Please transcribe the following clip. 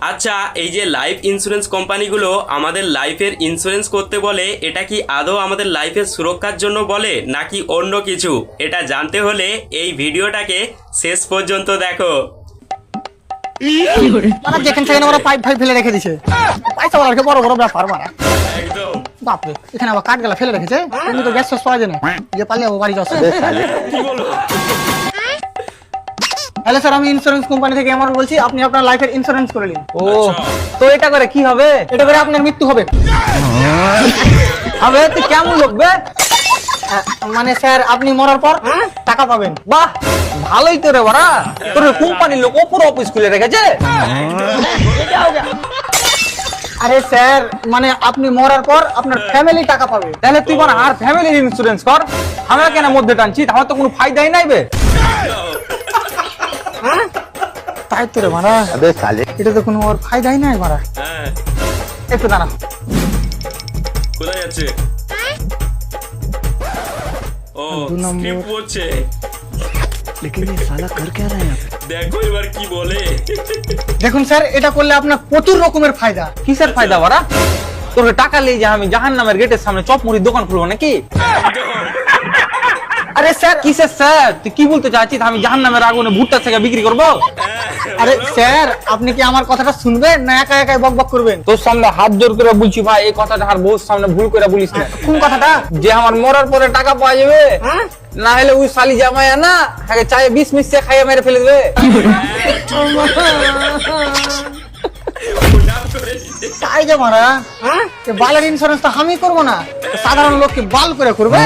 আচ্ছা, এই যে লাইফ ইন্স্যুরেন্স কোম্পানিগুলো আমাদের লাইফের ইন্স্যুরেন্স করতে বলে, এটা কি আদৌ আমাদের লাইফের সুরক্ষার জন্য বলে নাকি অন্য কিছু? এটা জানতে হলে এই ভিডিওটাকে শেষ পর্যন্ত দেখো। যেখানে সেখানে ওরা পাইপ ফাইপ ফেলে রেখে দিছে, পয়সা ওরা বড় বড় ব্যাপার মারা। একদম বাপরে, এখানে আবার কাঠ গেলা ফেলে রেখেছে, কিন্তু তো গ্যাস শেষ পাওয়া যায় না, যে পালিয়ে যাবো বাড়ি যাচ্ছে। কি বলো? হ্যালো স্যার, আমি ইন্স্যুরেন্স কোম্পানি থেকে আমার বলছি, আপনি আপনার লাইফের ইন্স্যুরেন্স করে নিন। ও, তো এটা করে কি হবে? এটা করে আপনার মৃত্যু হবে। হবে তো কেমন লোকবে? মানে স্যার, আপনি মরার পর টাকা পাবেন। বাহ, ভালোই তো রে বাড়া, তোর কোম্পানির লোক ওপর অফিস খুলে রেখেছে। আরে স্যার, মানে আপনি মরার পর আপনার ফ্যামিলি টাকা পাবে। তাহলে তুই বল আর ফ্যামিলির ইন্স্যুরেন্স কর, আমরা কেন মধ্যে টানছি? আমার তো কোনো ফায়দাই নাই বে। তাই তো রে মারা, এটা তো কোনো ওর ফায়দাই নাই মারা। হ্যাঁ, একটু দাঁড়া। কোথায় যাচ্ছে? ও, স্ক্রিপ্ট পড়ছে। लेकिन ये साला कर क्या रहा है यहाँ पे? দেখো এবার কি বলে। দেখুন স্যার, এটা করলে আপনার প্রচুর রকমের ফায়দা। কিসের ফায়দা বাড়া? তোর টাকা নিয়ে যে আমি জাহান্নামের গেটের সামনে চপ মুড়ির দোকান খুলবো নাকি? আরে স্যার, কিসের স্যার? তুই কি বলতে চাচ্ছিস? আমি জাহান্নামের আগুনে ভুট্টা থেকে বিক্রি করবো? আরে স্যার, আপনি কি আমার কথাটা শুনবেন না একা একাই বক বক করবেন? তোর সামনে হাত জোর করে বলছি ভাই, এই কথাটা আর বহু সামনে ভুল করে বলিস না। কোন কথাটা? যে আমার মরার পরে টাকা পাওয়া যাবে, না হলে ওই শালি জামাই না আগে চায়ে 20 মিনিট খাইয়ে মেরে ফেলে দেবে। তাই যে মারা, বালের ইন্স্যুরেন্স তো আমি করবো না, সাধারণ লোককে বাল করে করবে।